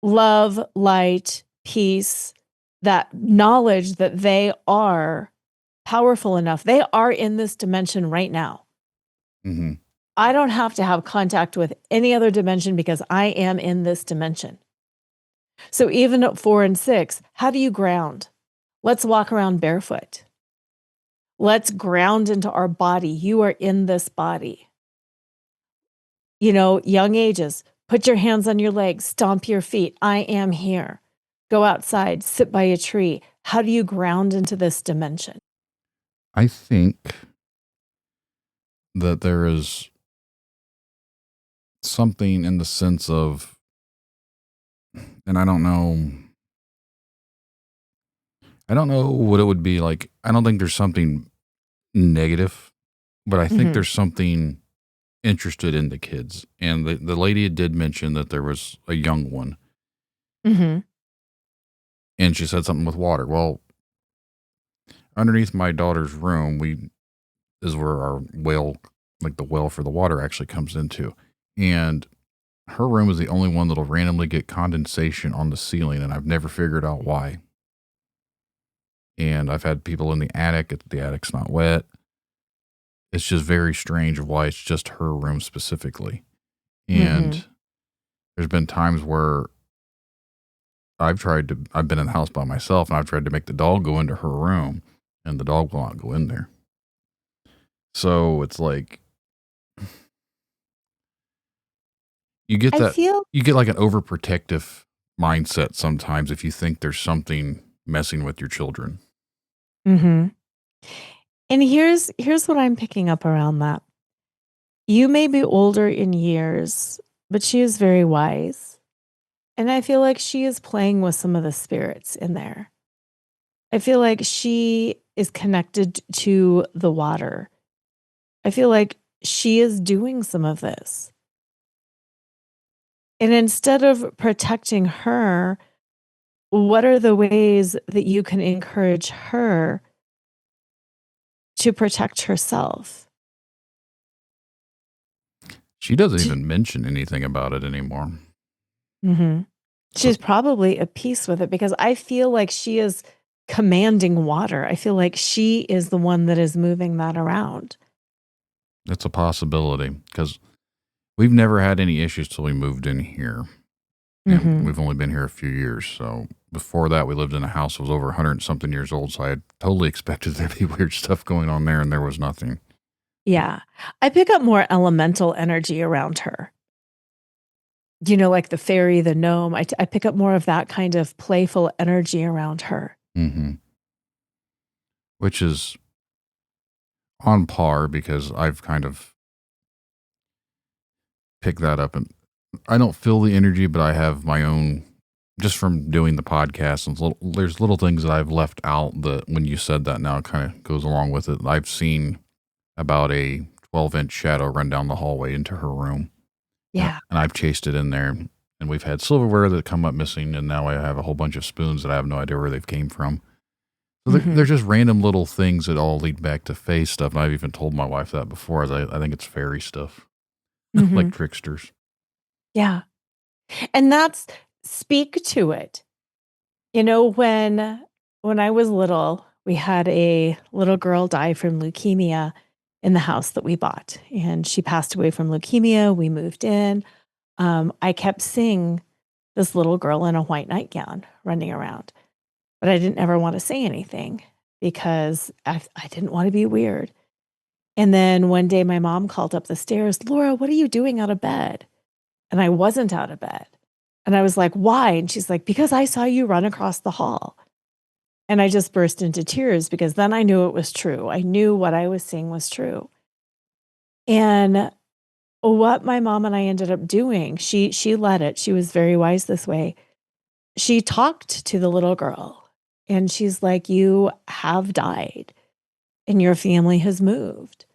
love, light, peace, that knowledge that they are powerful enough, they are in this dimension right now. Mm-hmm. I don't have to have contact with any other dimension because I am in this dimension. So even at 4 and 6, how do you ground? Let's walk around barefoot. Let's ground into our body. You are in this body. You know, young ages, put your hands on your legs, stomp your feet. I am here. Go outside, sit by a tree. How do you ground into this dimension? I think that there is something in the sense of, and I don't know what it would be like. I don't think there's something negative, but I think Mhm. there's something interested in the kids. And the lady did mention that there was a young one, Mhm. and she said something with water. Well, underneath my daughter's room, is where our well, like the well for the water, actually comes into. And her room is the only one that'll randomly get condensation on the ceiling, and I've never figured out why. And I've had people in the attic, the attic's not wet. It's just very strange of why it's just her room specifically. And Mhm. there's been times where I've been in the house by myself, and I've tried to make the dog go into her room, and the dog will not go in there. So it's like, you get I that, feel you get like an overprotective mindset sometimes if you think there's something messing with your children. Mhm. And here's what I'm picking up around that. You may be older in years, but she is very wise. And I feel like she is playing with some of the spirits in there. I feel like she is connected to the water. I feel like she is doing some of this. And instead of protecting her, what are the ways that you can encourage her to protect herself? She doesn't To- even mention anything about it anymore. Mhm. So She's probably at peace with it because I feel like she is commanding water. I feel like she is the one that is moving that around. it's a possibility, because we've never had any issues till we moved in here. And Mhm. we've only been here a few years. So before that, we lived in a house that was over 100 and something years old. So I had totally expected there to be weird stuff going on there, and there was nothing. Yeah. I pick up more elemental energy around her. Like the fairy, the gnome. I pick up more of that kind of playful energy around her. Mm-hmm. Which is on par because I've kind of picked that up, and I don't feel the energy, but I have my own, just from doing the podcast, and there's little things that I've left out that when you said that now it kind of goes along with it. I've seen about a 12-inch shadow run down the hallway into her room. Yeah. And I've chased it in there, and we've had silverware that come up missing, and now I have a whole bunch of spoons that I have no idea where they've came from. So they're just random little things that all lead back to fae stuff. And I've even told my wife that before. I think it's fairy stuff, like tricksters. Yeah. And that's speak to it. When I was little, we had a little girl die from leukemia in the house that we bought, and she passed away from leukemia. We moved in. I kept seeing this little girl in a white nightgown running around, but I didn't ever want to say anything because I didn't want to be weird. And then one day my mom called up the stairs, "Laura, what are you doing out of bed?" And I wasn't out of bed. And I was like, "Why?" And she's like, "Because I saw you run across the hall." And I just burst into tears because then I knew it was true. I knew what I was seeing was true. And what my mom and I ended up doing, she let it. She was very wise this way. She talked to the little girl and she's like, "You have died and your family has moved.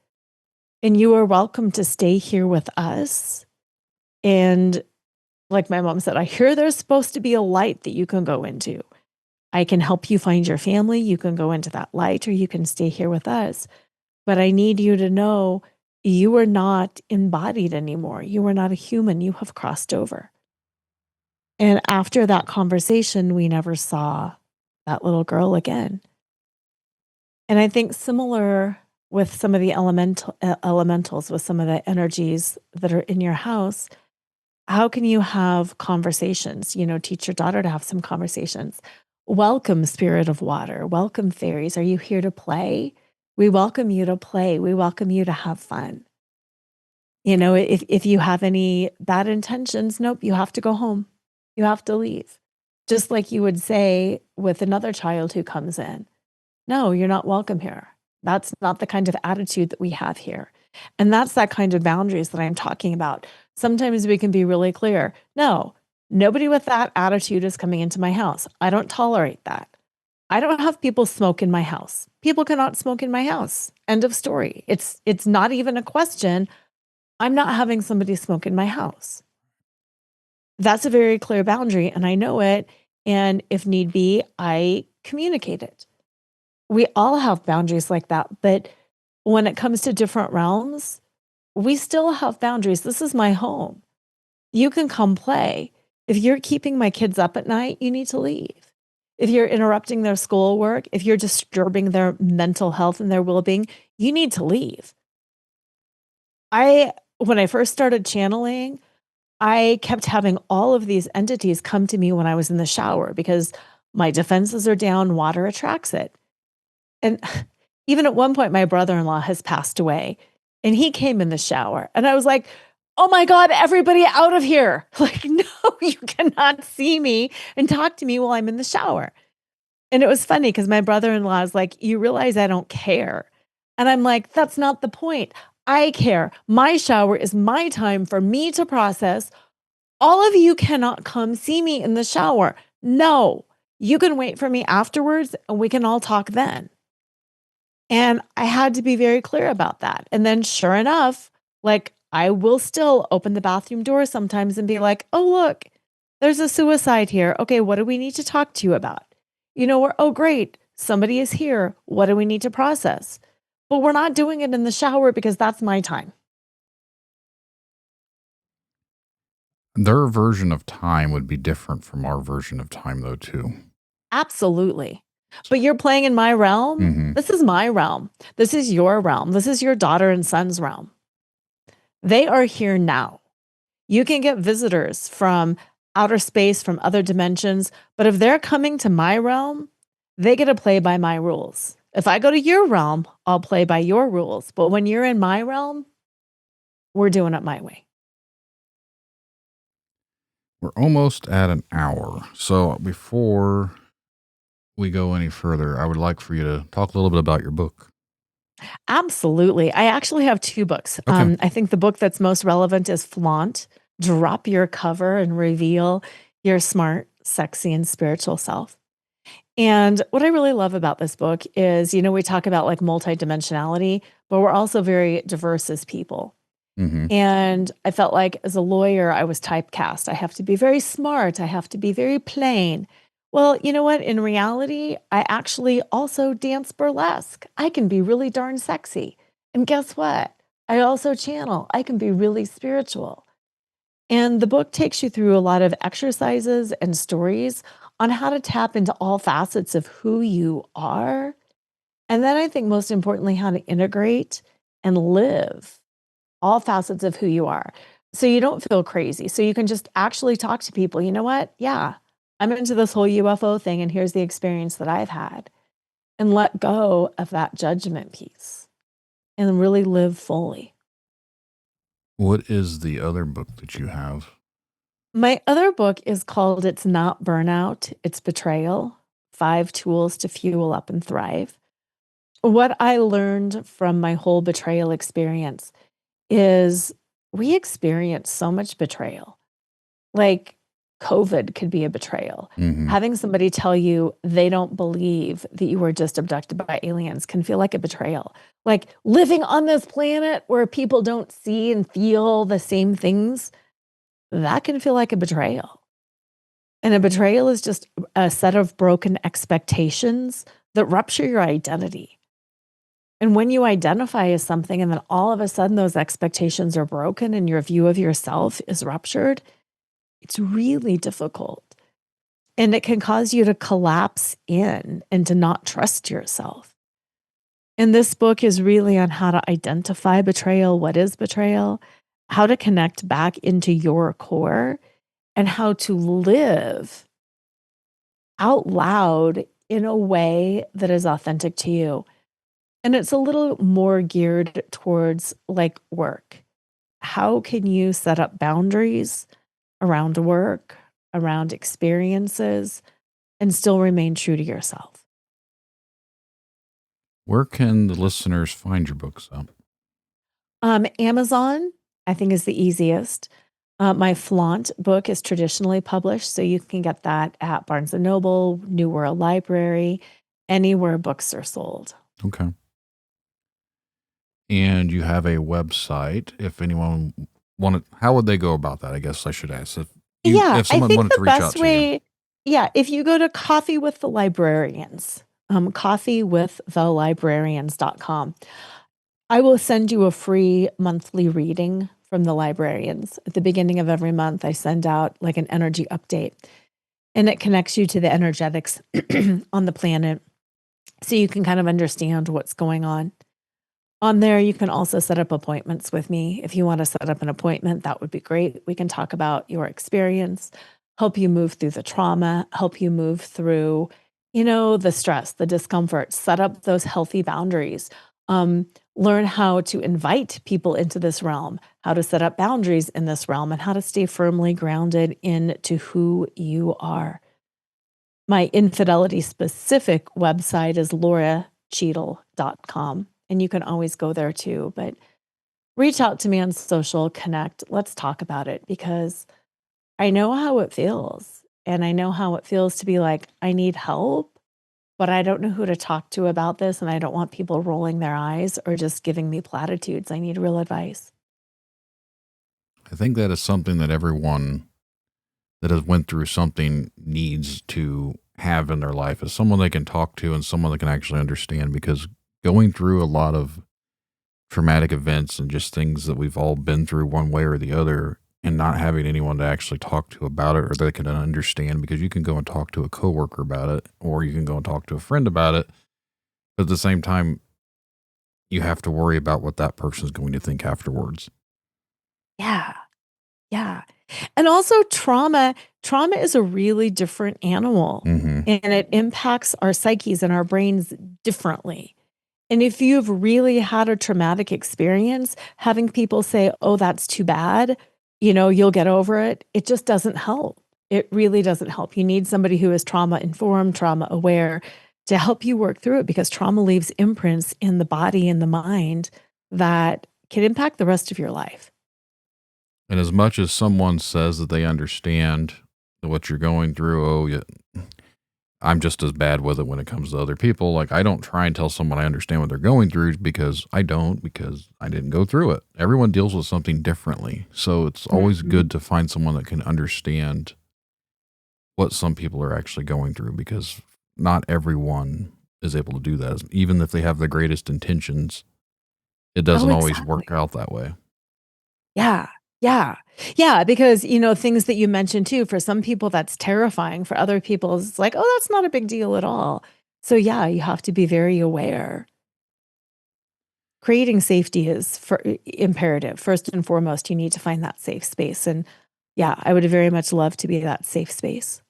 And you are welcome to stay here with us." And like my mom said, "I hear there's supposed to be a light that you can go into. I can help you find your family. You can go into that light or you can stay here with us. But I need you to know you are not embodied anymore. You are not a human. You have crossed over." And after that conversation, we never saw that little girl again. And I think similar with some of the elementals, with some of the energies that are in your house, how can you have conversations? Teach your daughter to have some conversations. Welcome, spirit of water. Welcome, fairies. Are you here to play? We welcome you to play. We welcome you to have fun. If you have any bad intentions, nope, you have to go home. You have to leave. Just like you would say with another child who comes in, "No, you're not welcome here." That's not the kind of attitude that we have here. And that's that kind of boundaries that I'm talking about. Sometimes we can be really clear. No, nobody with that attitude is coming into my house. I don't tolerate that. I don't have people smoke in my house. People cannot smoke in my house. End of story. It's not even a question. I'm not having somebody smoke in my house. That's a very clear boundary and I know it. And if need be, I communicate it. We all have boundaries like that. But when it comes to different realms, we still have boundaries. This is my home. You can come play. If you're keeping my kids up at night, you need to leave. If you're interrupting their schoolwork, if you're disturbing their mental health and their well-being, you need to leave. When I first started channeling, I kept having all of these entities come to me when I was in the shower because my defenses are down, water attracts it. And even at one point, my brother-in-law has passed away and he came in the shower and I was like, "Oh my God, everybody out of here." Like, no, you cannot see me and talk to me while I'm in the shower. And it was funny because my brother-in-law is like, "You realize I don't care." And I'm like, "That's not the point. I care. My shower is my time for me to process. All of you cannot come see me in the shower. No, you can wait for me afterwards and we can all talk then." And I had to be very clear about that. And then sure enough, like I will still open the bathroom door sometimes and be like, "Oh, look, there's a suicide here. Okay, what do we need to talk to you about?" Or, "Oh, great, somebody is here. What do we need to process?" But we're not doing it in the shower because that's my time. Their version of time would be different from our version of time, though, too. Absolutely. But you're playing in my realm. Mm-hmm. This is my realm. This is your realm. This is your daughter and son's realm. They are here now. You can get visitors from outer space, from other dimensions. But if they're coming to my realm, they get to play by my rules. If I go to your realm, I'll play by your rules. But when you're in my realm, we're doing it my way. We're almost at an hour. So before we go any further, I would like for you to talk a little bit about your book. Absolutely. I actually have 2 books. Okay. I think the book that's most relevant is Flaunt. Drop your cover and reveal your smart, sexy, and spiritual self. And what I really love about this book is, we talk about like multidimensionality, but we're also very diverse as people. Mm-hmm. And I felt like as a lawyer, I was typecast. I have to be very smart. I have to be very plain. Well, you know what? In reality, I actually also dance burlesque. I can be really darn sexy. And guess what? I also channel. I can be really spiritual. And the book takes you through a lot of exercises and stories on how to tap into all facets of who you are. And then I think most importantly, how to integrate and live all facets of who you are. So you don't feel crazy. So you can just actually talk to people. You know what? Yeah, I'm into this whole UFO thing, and here's the experience that I've had. And let go of that judgment piece and really live fully. What is the other book that you have? My other book is called It's Not Burnout, It's Betrayal: 5 Tools to Fuel Up and Thrive. What I learned from my whole betrayal experience is we experience so much betrayal. Like COVID could be a betrayal. Mm-hmm. Having somebody tell you they don't believe that you were just abducted by aliens can feel like a betrayal. Like living on this planet where people don't see and feel the same things, that can feel like a betrayal. And a betrayal is just a set of broken expectations that rupture your identity. And when you identify as something and then all of a sudden those expectations are broken and your view of yourself is ruptured, it's really difficult. And it can cause you to collapse in and to not trust yourself. And this book is really on how to identify betrayal, what is betrayal, how to connect back into your core, and how to live out loud in a way that is authentic to you. And it's a little more geared towards like work. How can you set up boundaries around work, around experiences, and still remain true to yourself? Where can the listeners find your books up? Amazon, I think, is the easiest. My Flaunt book is traditionally published, so you can get that at Barnes & Noble, New World Library, anywhere books are sold. Okay. And you have a website. If anyone wanted, how would they go about that? I guess I should ask. If I someone think wanted the to reach out best to you. way, if you go to Coffee with the Librarians, coffeewiththelibrarians.com, I will send you a free monthly reading from the librarians. At the beginning of every month, I send out like an energy update, and it connects you to the energetics on the planet so you can kind of understand what's going on. On there, you can also set up appointments with me. If you want to set up an appointment, that would be great. We can talk about your experience, help you move through the trauma, help you move through, the stress, the discomfort, set up those healthy boundaries, learn how to invite people into this realm, how to set up boundaries in this realm, and how to stay firmly grounded into who you are. My infidelity specific website is LoraCheadle.com. And you can always go there too. But reach out to me on social, connect. Let's talk about it, because I know how it feels. And I know how it feels to be like, I need help, but I don't know who to talk to about this. And I don't want people rolling their eyes or just giving me platitudes. I need real advice. I think that is something that everyone that has went through something needs to have in their life, is someone they can talk to and someone that can actually understand, because going through a lot of traumatic events and just things that we've all been through one way or the other, and not having anyone to actually talk to about it or they can understand, because you can go and talk to a coworker about it, or you can go and talk to a friend about it. But at the same time, you have to worry about what that person's going to think afterwards. Yeah. Yeah. And also trauma is a really different animal, Mm-hmm. and it impacts our psyches and our brains differently. And if you've really had a traumatic experience, having people say, "Oh, that's too bad, you'll get over it," it just doesn't help. It really doesn't help. You need somebody who is trauma informed, trauma aware to help you work through it, because trauma leaves imprints in the body and the mind that can impact the rest of your life. And as much as someone says that they understand what you're going through, oh, yeah, I'm just as bad with it when it comes to other people. Like, I don't try and tell someone I understand what they're going through, because I didn't go through it. Everyone deals with something differently. So it's always Mhm. good to find someone that can understand what some people are actually going through, because not everyone is able to do that. Even if they have the greatest intentions, it Oh, doesn't always exactly. work out that way. Yeah. Yeah. Yeah. Because, things that you mentioned too, for some people, that's terrifying. For other people, it's like, oh, that's not a big deal at all. So, yeah, you have to be very aware. Creating safety is imperative. First and foremost, you need to find that safe space. And yeah, I would very much love to be that safe space.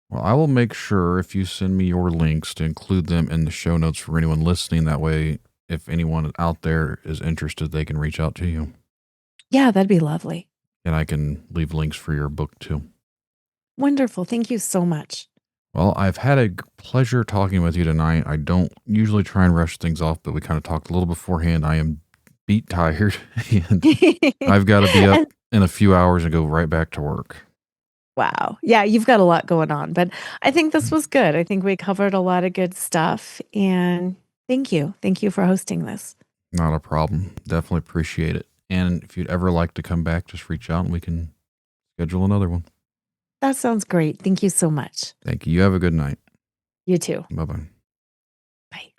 Well, I will make sure, if you send me your links, to include them in the show notes for anyone listening. That way, if anyone out there is interested, they can reach out to you. Yeah, that'd be lovely. And I can leave links for your book too. Wonderful. Thank you so much. Well, I've had a pleasure talking with you tonight. I don't usually try and rush things off, but we kind of talked a little beforehand. I am beat tired, and I've got to be up And in a few hours and go right back to work. wow. Yeah, you've got a lot going on, but I think this was good. I think we covered a lot of good stuff, and thank you. Thank you for hosting this. Not a problem. Definitely appreciate it. And if you'd ever like to come back, just reach out and we can schedule another one. That sounds great. Thank you so much. Thank you. You have a good night. You too. Bye-bye. Bye.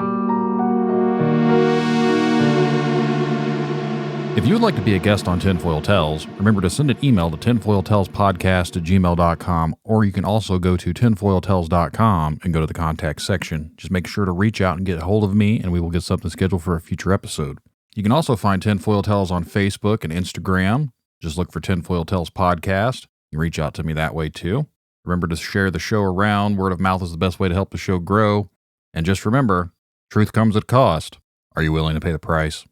If you would like to be a guest on Tinfoil Tales, remember to send an email to tinfoiltalespodcast@gmail.com, or you can also go to tinfoiltales.com and go to the contact section. Just make sure to reach out and get a hold of me, and we will get something scheduled for a future episode. You can also find Tinfoil Tales on Facebook and Instagram. Just look for Tinfoil Tales Podcast. You can reach out to me that way too. Remember to share the show around. Word of mouth is the best way to help the show grow. And just remember, truth comes at cost. Are you willing to pay the price?